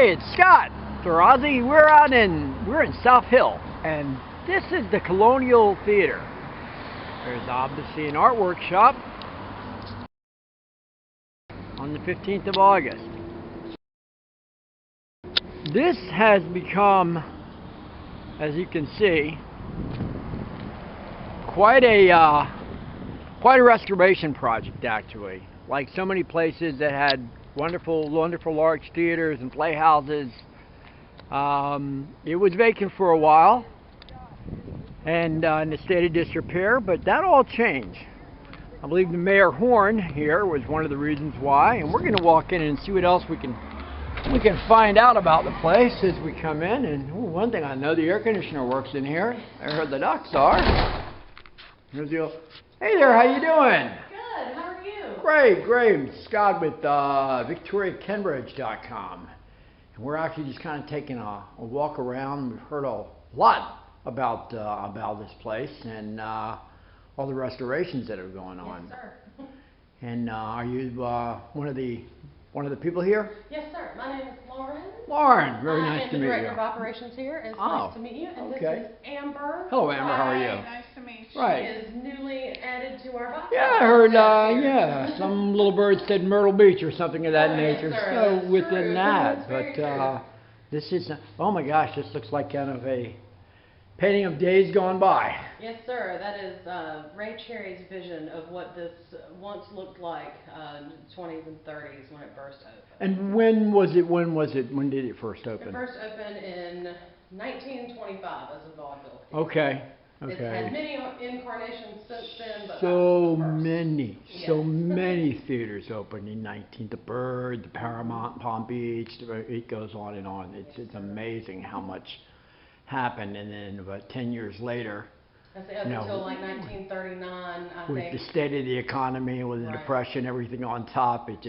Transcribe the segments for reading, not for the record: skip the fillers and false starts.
Hey, it's Scott Ozzy. We're in South Hill, and this is the Colonial Theater. There's obviously an art workshop on the 15th of August. This has become, as you can see, quite a restoration project, actually. Like so many places that had wonderful large theaters and playhouses, it was vacant for a while and in a state of disrepair, but that all changed. I believe the Mayor Horn here was one of the reasons why, and we're going to walk in and see what else we can find out about the place as we come in. And one thing I know, the air conditioner works in here. I heard the ducts are. Here's the old, hey there, how you doing? Good, how are you? Great. Scott with VictoriaCambridge.com. And we're actually just kind of taking a walk around. We've heard a lot about this place and all the restorations that are going on. Yes, sir. And are you one of the people here? Yes, sir. My name is Lauren. Lauren, very nice to meet you. I'm the Director of Operations here. It's nice to meet you. And okay. This is Amber. Hello, Amber. How are you? Nice to meet you. Right. She is newly added to our box. Yeah, I heard. Yeah, some little bird said Myrtle Beach or something of that nature. Yes, sir. So That's within true. that, That's but this is. Oh my gosh, this looks like kind of a painting of days gone by. Yes, sir. That is Ray Cherry's vision of what this once looked like in the 20s and 30s when it first opened. And when was it? When did it first open? It first opened in 1925 as a vaudeville theater. Okay. It's had many incarnations since then, but so that was the first. many theaters opened in the Bird, the Paramount, Palm Beach. It goes on and on. It's amazing how much happened, and then about 10 years later, until like 1939, I with think. the state of the economy, with the Right. depression, everything on top, it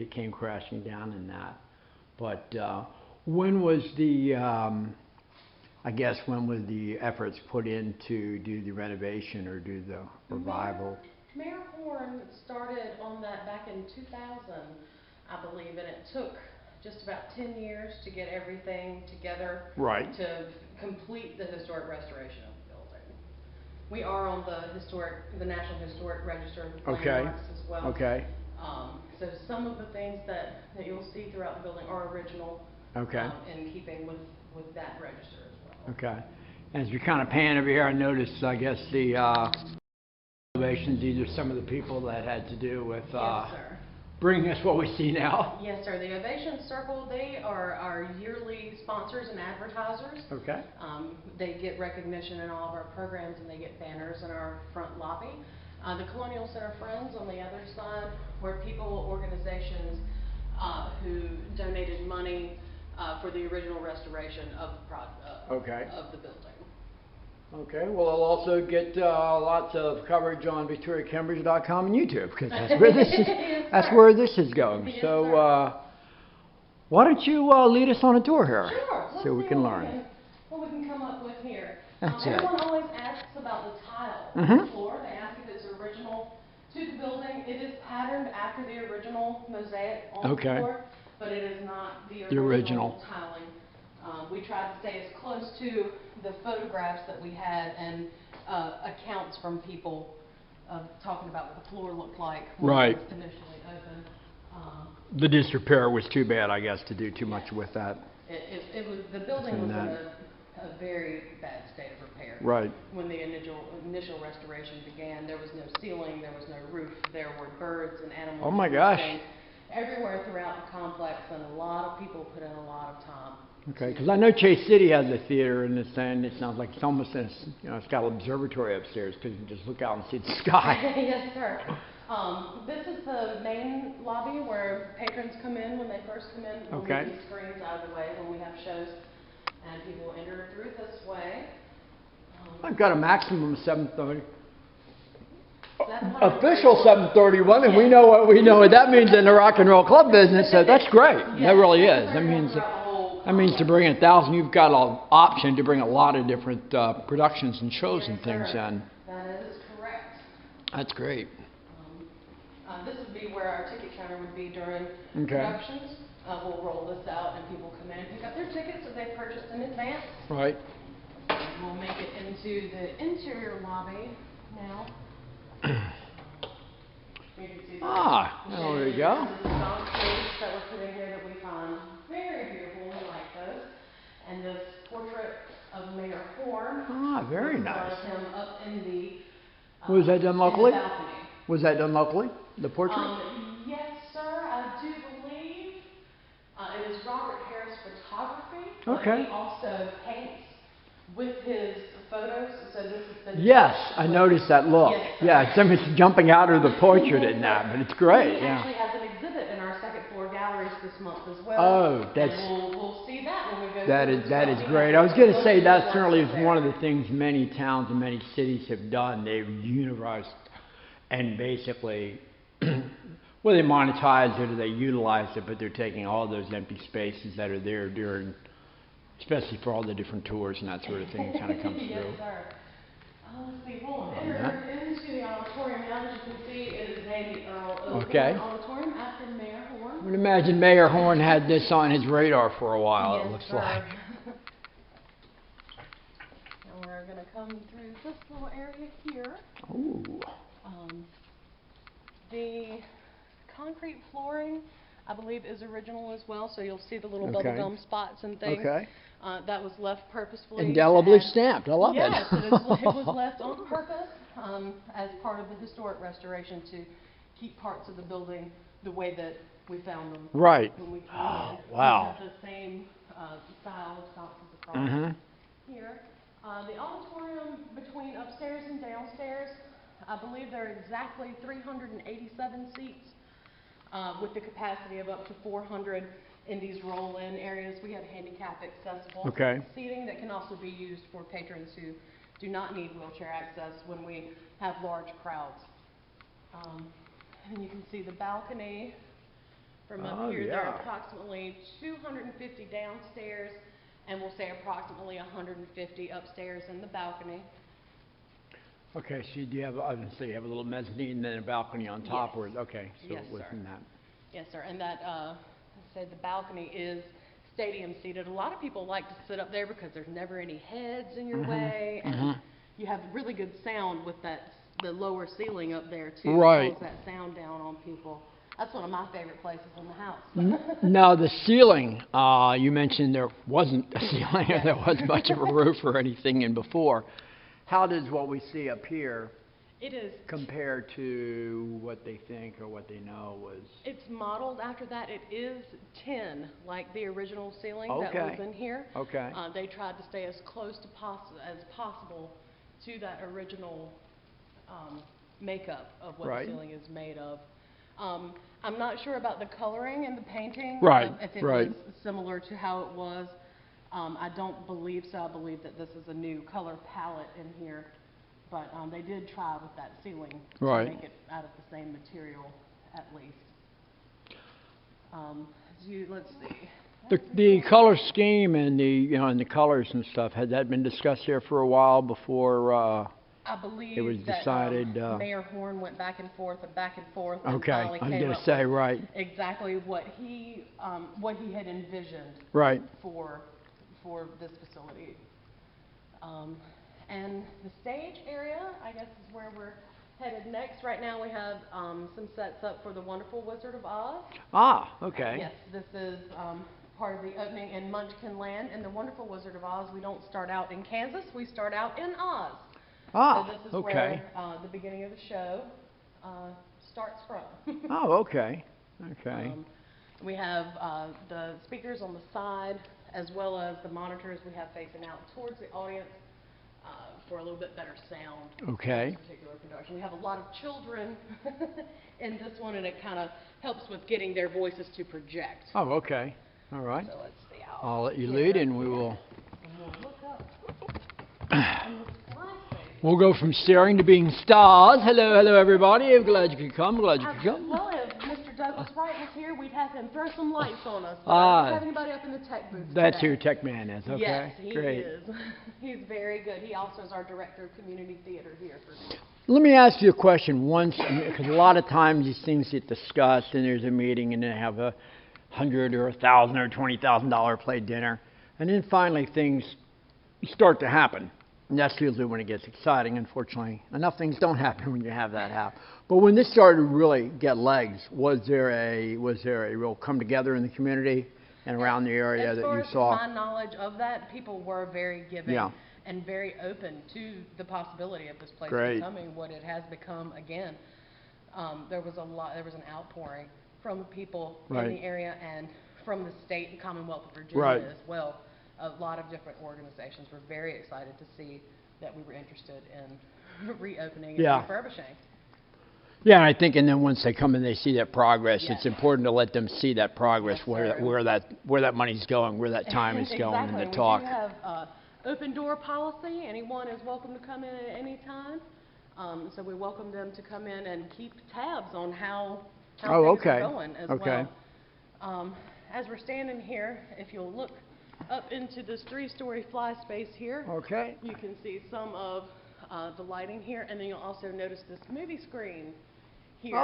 came crashing down in that. But when was the when was the efforts put in to do the renovation or do the revival? Mayor Horn started on that back in 2000, I believe, and it took just about 10 years to get everything together. Right. To complete the historic restoration of the building. We are on the National Historic Register of Landmarks as well. Okay. So some of the things that you'll see throughout the building are original. Okay. In keeping with that register as well. Okay. As we kind of pan over here, I noticed, I guess, the elevations. These are some of the people that had to do with Yes, sir. bringing us what we see now. Yes, sir. The Ovation Circle, they are our yearly sponsors and advertisers. Okay. They get recognition in all of our programs, and they get banners in our front lobby. The Colonial Center Friends on the other side, where organizations who donated money for the original restoration of the building. Okay. Well, I'll also get lots of coverage on VictoriaCambridge.com and YouTube, because that's where this is going. Yes, so why don't you lead us on a tour here, Sure. so we can learn. What we can come up with here. That's it. Everyone always asks about the tile on the floor. They ask if it's original to the building. It is patterned after the original mosaic on the floor, but it is not the original tiling. We tried to stay as close to the photographs that we had and accounts from people talking about what the floor looked like when it was initially opened. The disrepair was too bad, I guess, to do too much with that. The building was in a very bad state of repair. Right. When the initial restoration began, there was no ceiling, there was no roof, there were birds and animals. Oh my gosh. Everywhere throughout the complex, and a lot of people put in a lot of time. Okay, because I know Chase City has a theater in this, and it sounds like it's almost it's got an observatory upstairs, because you can just look out and see the sky. Yes, sir. This is the main lobby where patrons come in when they first come in. We'll move these screens out of the way when we have shows, and people enter through this way. I've got a maximum of 7:30. Official 7:31, and we know what that means in the rock and roll club business. So that's great. That really is. That means to bring 1,000. You've got an option to bring a lot of different productions and shows and things in. That is correct. That's great. This would be where our ticket counter would be during productions. we'll roll this out and people come in and pick up their tickets that they purchased in advance. Right. And we'll make it into the interior lobby now. You can see there you go. This is dog space that we're putting here that we find very beautiful. We like those. And this portrait of Mayor Horn. Very nice. Him up in the was that done locally? balcony. Was that done locally? The portrait? Yes, sir. I do believe it is Robert Harris Photography. Okay. But he also paints with his photos. So this is the I noticed that look. Yes, It's jumping out of the portrait in that, but it's great. He actually has an exhibit in our second floor galleries this month as well. Oh, that's. And we'll see that when we go. That is great. I was going to say that certainly is one of the things many towns and many cities have done. They've utilized and basically, well, they monetize it or they utilize it, but they're taking all those empty spaces that are there during, especially for all the different tours and that sort of thing, kind of comes Yes, through. sir. Let's see, we'll enter into the auditorium now. As you can see, it is named the Earl of Horn Auditorium after Mayor Horn. I would imagine Mayor Horn had this on his radar for a while, it looks like. And we're going to come through this little area here. Ooh. The concrete flooring, I believe, is original as well, so you'll see the little bubblegum spots and things. That was left purposefully. Indelibly stamped. I love it. Yes, it was left on purpose as part of the historic restoration to keep parts of the building the way that we found them. Right. When we came in. Wow. We have the same style of boxes across here. The auditorium between upstairs and downstairs, I believe there are exactly 387 seats with the capacity of up to 400 in these roll-in areas. We have handicap accessible seating that can also be used for patrons who do not need wheelchair access when we have large crowds. And you can see the balcony from up here. There are approximately 250 downstairs, and we'll say approximately 150 upstairs in the balcony. Okay, so you have, obviously, you have a little mezzanine and then a balcony on top. Yes. So within that. Yes, sir. And that, the balcony is stadium seated. A lot of people like to sit up there because there's never any heads in your way, and you have really good sound with the lower ceiling up there too. Right. It calls that sound down on people. That's one of my favorite places in the house. Now the ceiling, you mentioned there wasn't a ceiling, there wasn't much of a roof or anything in before. How does what we see up here compare to what they think or what they know was? It's modeled after that. It is tin, like the original ceiling that was in here. They tried to stay as close to as possible to that original makeup of what the ceiling is made of. I'm not sure about the coloring and the painting, if it was similar to how it was. I don't believe so. I believe that this is a new color palette in here, but they did try with that ceiling to make it out of the same material at least. Let's see. The color scheme and and the colors and stuff, had that been discussed here for a while before? I believe it was decided. Mayor Horn went back and forth. And I was going to say exactly what he had envisioned. For this facility. And the stage area, I guess, is where we're headed next. Right now we have some sets up for The Wonderful Wizard of Oz. Yes, this is part of the opening in Munchkin Land. In The Wonderful Wizard of Oz, we don't start out in Kansas, we start out in Oz. So this is where the beginning of the show starts from. We have the speakers on the side, as well as the monitors we have facing out towards the audience for a little bit better sound. In this particular production. We have a lot of children in this one, and it kind of helps with getting their voices to project. All right. So let's see how. I'll let you lead, and we will. And we'll look up. We'll go from staring to being stars. Hello, everybody. I'm glad you could come. Well, if Mr. Douglas Wright was here, we'd have him throw some lights on us. But I don't have anybody up in the tech booth That's today. who Tech Man is. Yes, he Great. is. He's very good. He also is our director of community theater here. Let me ask you a question once, because a lot of times these things get discussed, and there's a meeting, and they have $100 or $1,000 or $20,000 plate dinner, and then finally things start to happen. And that's usually when it gets exciting. Unfortunately, enough things don't happen when you have that happen. But when this started to really get legs, was there a real come together in the community and around the area that you saw? As far as my knowledge of that, people were very giving and very open to the possibility of this place becoming what it has become again. There was an outpouring from people in the area and from the state and Commonwealth of Virginia as well. A lot of different organizations were very excited to see that we were interested in reopening and refurbishing. Yeah, and I think, and then once they come and they see that progress, it's important to let them see that progress, where that money's going, where that time is going, and the talk. We do have open door policy. Anyone is welcome to come in at any time. So we welcome them to come in and keep tabs on how things are going as well. As we're standing here, if you'll look up into this 3-story fly space here, you can see some of the lighting here, and then you'll also notice this movie screen here.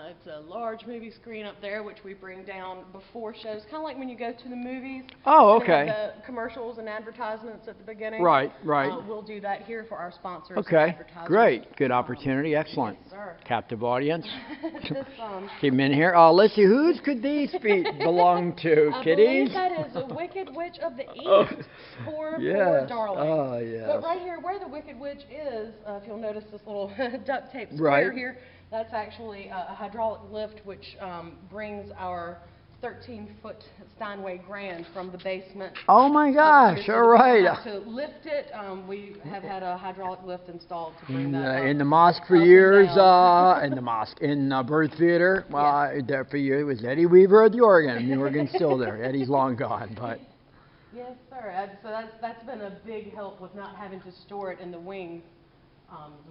It's a large movie screen up there, which we bring down before shows, kind of like when you go to the movies. The commercials and advertisements at the beginning. Right. We'll do that here for our sponsors. And advertisers. Great. Good opportunity. Excellent. Yes, sir. Captive audience. Keep them in here. Let's see, whose could these feet belong to? Kitties? I believe that is the Wicked Witch of the East. Poor darling. But right here, where the Wicked Witch is, if you'll notice this little duct tape square here, that's actually a hydraulic lift which brings our 13-foot Steinway Grand from the basement. Oh my gosh! All right. To lift it, we have had a hydraulic lift installed to bring that up. In the mosque for years. In the mosque, in Bird Theater. There for years it was Eddie Weaver at the organ. The organ's still there. Eddie's long gone, but. Yes, sir. So that's been a big help with not having to store it in the wings.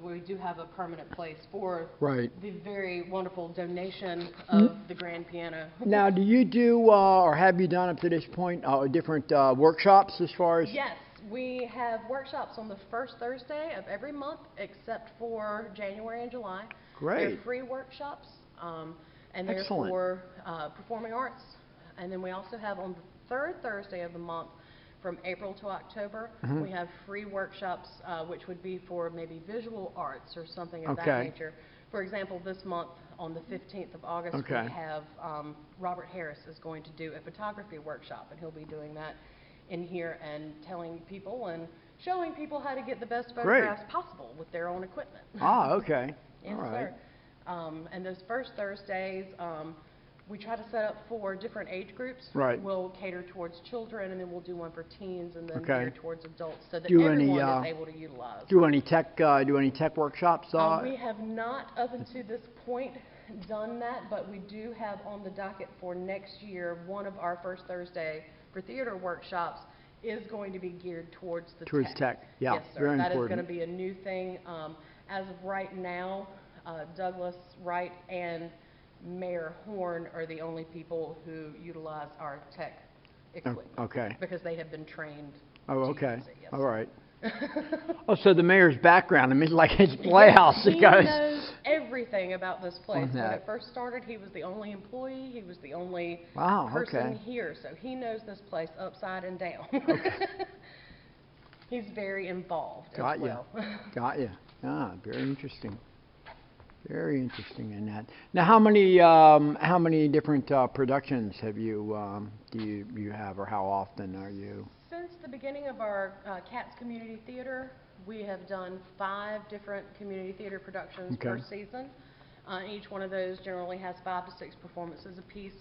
We do have a permanent place for the very wonderful donation of the grand piano. Now, do you do, or have you done up to this point, different workshops as far as? Yes, we have workshops on the first Thursday of every month except for January and July. Great. They're free workshops, and they're for performing arts. And then we also have on the third Thursday of the month, from April to October, we have free workshops, which would be for maybe visual arts or something of that nature. For example, this month, on the 15th of August, we have Robert Harris is going to do a photography workshop, and he'll be doing that in here and telling people and showing people how to get the best photographs possible with their own equipment. Yes, all right. Sir. And those first Thursdays, we try to set up for different age groups. We'll cater towards children, and then we'll do one for teens, and then cater towards adults, so that everyone is able to utilize. Do any tech workshops? We have not up until this point done that, but we do have on the docket for next year, one of our first Thursday for theater workshops is going to be geared towards the tech. Yeah, yes, sir. Very that important. Is going to be a new thing. As of right now, Douglas Wright and Mayor Horn are the only people who utilize our tech equipment. Because they have been trained. To use it. Yes, all right. So the mayor's background, I mean, like his playhouse. He knows everything about this place. When it first started, he was the only employee. He was the only person here. So he knows this place upside and down. He's very involved as well. Got you. Very interesting. Very interesting in that. Now, how many different productions have you do you have, or how often are you? Since the beginning of our Cats Community Theater, we have done 5 different community theater productions per season. Each one of those generally has 5 to 6 performances apiece.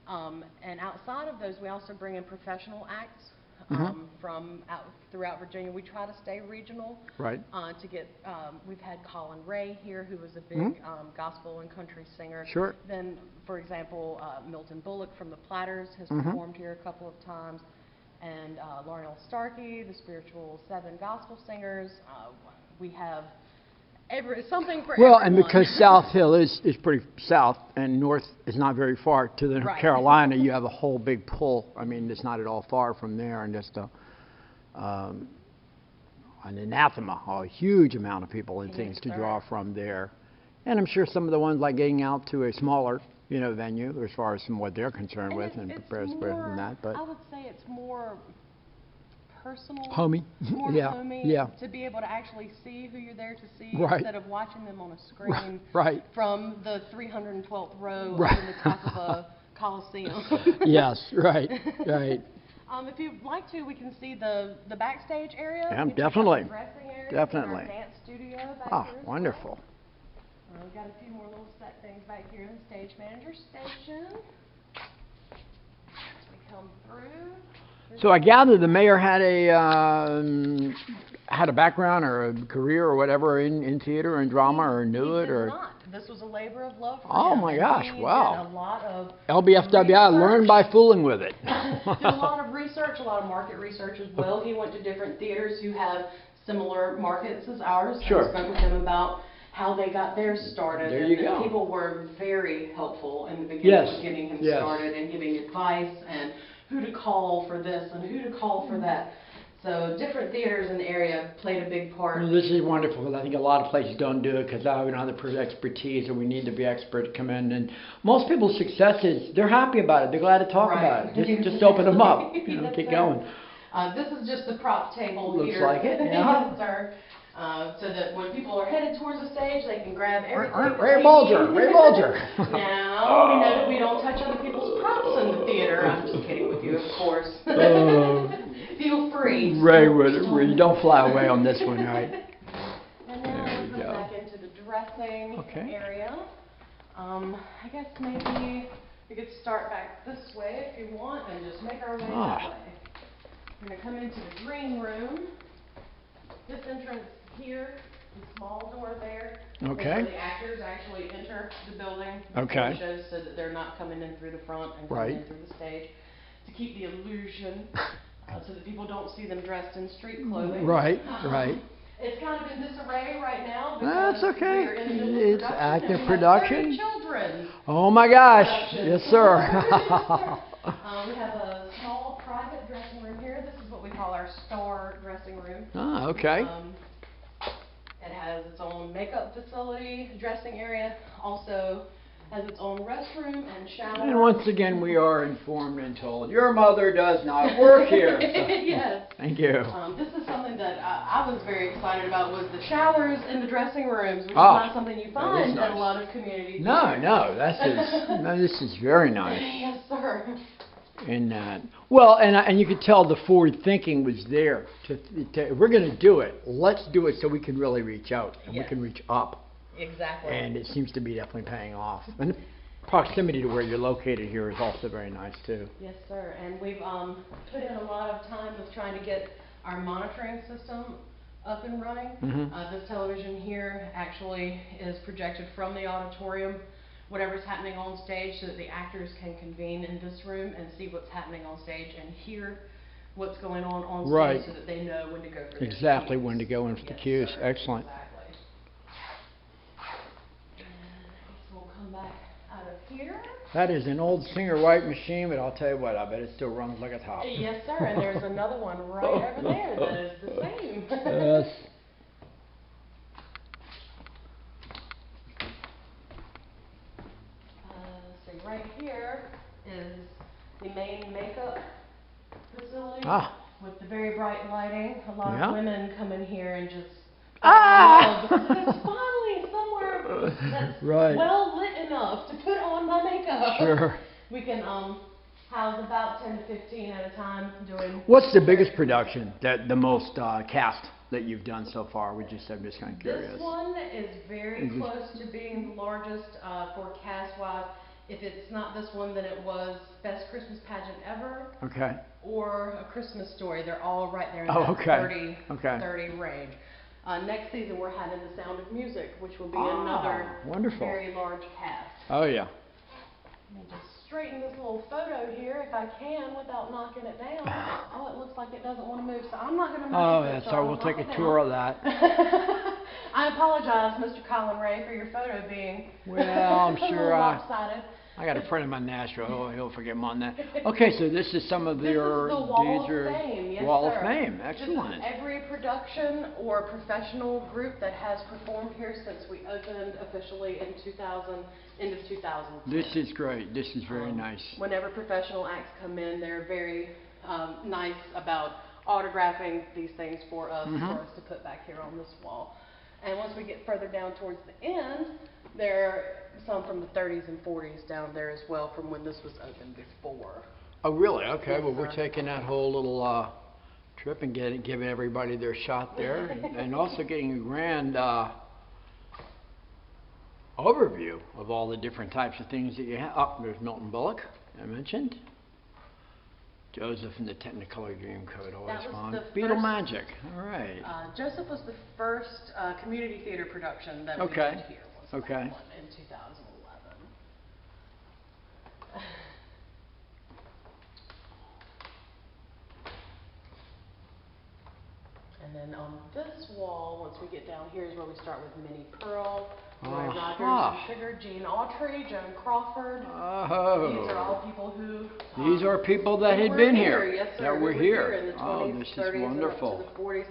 And outside of those, we also bring in professional acts. From throughout Virginia. We try to stay regional. To get, we've had Colin Ray here, who was a big gospel and country singer. Then, for example, Milton Bullock from the Platters has performed here a couple of times. And Lionel Starkey, the Spiritual 7 gospel singers. We have something for everyone. And because South Hill is pretty south, and north is not very far to the Carolina, you have a whole big pull. I mean, it's not at all far from there, and just an anathema, a huge amount of people and things to draw from there. And I'm sure some of the ones like getting out to a smaller venue as far as from what they're concerned with and prepares for that. But I would say it's more personal. Homey. More Yeah. homey. Yeah. To be able to actually see who you're there to see Right. instead of watching them on a screen Right. from the 312th row Right. up in the top of a coliseum. Yes. Right. Right. If you'd like to, we can see the backstage area. Yeah, We can check out definitely. the dressing area, Definitely. Our dance studio back Ah, here as wonderful. well. We've got a few more little set things back here in the stage manager station. As we come through. So I gather the mayor had a background or a career or whatever in theater and drama, or knew it, or. He did not. This was a labor of love for Oh him. my and gosh! he Wow. Did a lot of LBFWI, learn by fooling with it. did a lot of research, a lot of market research as well. He went to different theaters who have similar markets as ours. Sure. And spoke with him about how they got theirs started. There you and go. People were very helpful in the beginning Yes. of getting him Yes. started and giving advice and who to call for this and who to call for that. So different theaters in the area played a big part. Well, this is wonderful, because I think a lot of places don't do it because we don't have the expertise, or we need to be expert to come in. And most people's successes, they're happy about it. They're glad to talk about it. Just open them up. Yes, Keep sir. going. This is just the prop table Looks here. like it, yeah. Yes, sir. So that when people are headed towards the stage, they can grab everything. that Ray they Bulger, need. Ray Bulger. Now, we know that we don't touch other people's props in the theater. I'm just kidding with you, of course. Feel free. Ray, you don't fly away on this one, right? And now There we'll you go go. back into the dressing area. I guess maybe we could start back this way if you want and just make our way that way. We're going to come into the green room. This entrance here, the small door there, is where the actors actually enter the building. Okay. The shows so that they're not coming in through the front and coming in through the stage, to keep the illusion, so that people don't see them dressed in street clothing. Right. It's kind of in disarray right now. That's okay. We're in the middle of It's active and we have production. 30 children. Oh my gosh! Yes, sir. We have a small private dressing room here. This is what we call our star dressing room. Ah, okay. It has its own makeup facility, dressing area, also has its own restroom and shower. And once again, we are informed and told your mother does not work here. So, yes. Thank you. This is something that I was very excited about, was the showers in the dressing rooms, which is not something you find nice. at a lot of communities. No, this is very nice. Yes, sir. In that, and you could tell the forward thinking was there. If we're going to do it, let's do it so we can really reach out and we can reach up. Exactly. And it seems to be definitely paying off. And the proximity to where you're located here is also very nice too. Yes, sir. And we've put in a lot of time with trying to get our monitoring system up and running. This television here actually is projected from the auditorium, whatever's happening on stage, so that the actors can convene in this room and see what's happening on stage and hear what's going on stage, so that they know when to go for exactly when to go in for the cues. Sir. Excellent. Exactly. We'll come back out of here. That is an old Singer White machine, but I'll tell you what, I bet it still runs like a top. Yes, sir. And there's another one right over there that is the same. Yes. See, right here is the main makeup facility with the very bright lighting. A lot of women come in here and just because it's finally somewhere that's well lit enough to put on my makeup. Sure. We can house about 10 to 15 at a time doing. What's the biggest production, the most cast that you've done so far? I'm just kind of curious. This one is very close to being the largest for cast-wise. If it's not this one, then it was Best Christmas Pageant Ever. Okay. Or A Christmas Story. They're all right there in that 30 range. Next season we're having The Sound of Music, which will be another very large cast. Oh yeah. Let me just straighten this little photo here if I can without knocking it down. Oh, it looks like it doesn't want to move, so I'm not going to knock it down. Oh, that's all right. We'll take a tour of that. I apologize, Mr. Colin Ray, for your photo being I'm sure lopsided. I got a friend in my Nashville. He'll forget me on that. Okay, so this is some of your. This is the Wall of Fame. Yes, Wall sir. of Fame. Excellent. This is every production or professional group that has performed here since we opened officially in 2000, end of 2000. This is great. This is very nice. Whenever professional acts come in, they're very nice about autographing these things for us to put back here on this wall. And once we get further down towards the end, there are some from the 30s and 40s down there as well from when this was opened before. Oh, really? Okay. Yes, well, sir. We're taking that whole little trip and giving everybody their shot there, and also getting a grand overview of all the different types of things that you have. Oh, there's Milton Bullock, I mentioned. Joseph and the Technicolor Dreamcoat, always fun. Beetle Magic, all right. Joseph was the first community theater production that we did here. Was that one in 2011. And then on this wall, once we get down here, is where we start with Minnie Pearl, Roy Rogers, Sugar, Gene Autry, Joan Crawford. Oh. These are all people who. These are people that had been here. Yes, sir. That were here. In the 20s, this 30s, is wonderful. And up to the 40s.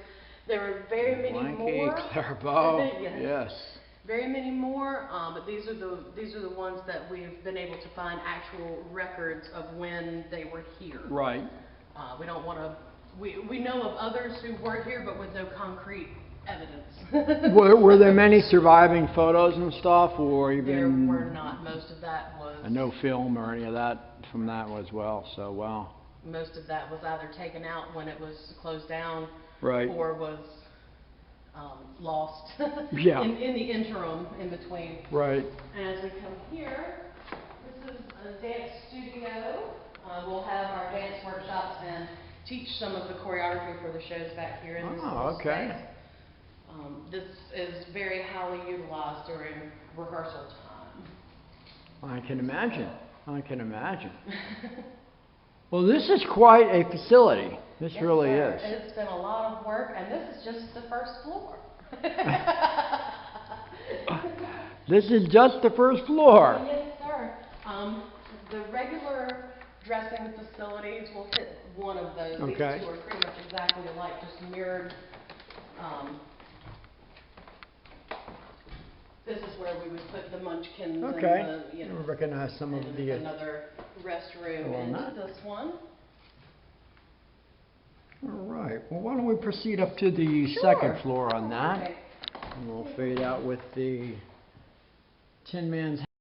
There were very many more. Clairvaux. Yes. Very many more, but these are the ones that we've been able to find actual records of when they were here. Right. We don't want to. We know of others who were here, but with no concrete evidence. Were there many surviving photos and stuff, or even? There were not. Most of that was. No film or any of that from that as well. So wow. Most of that was either taken out when it was closed down, right, or was lost. Yeah. in the interim, in between. Right. And as we come here, this is a dance studio. We'll have our dance workshops and teach some of the choreography for the shows back here in this space. This is very highly utilized during rehearsal time. I can imagine. I can imagine. Well, this is quite a facility. This really is. It's been a lot of work, and this is just the first floor. This is just the first floor. Yes, sir. The regular dressing facilities will fit one of those. Okay. These two are pretty much exactly alike, just mirrored. This is where we would put the munchkins and the, you recognize some of the another restroom into this one. All right. Well, why don't we proceed up to the second floor on that? Okay. And we'll fade out with the Tin Man's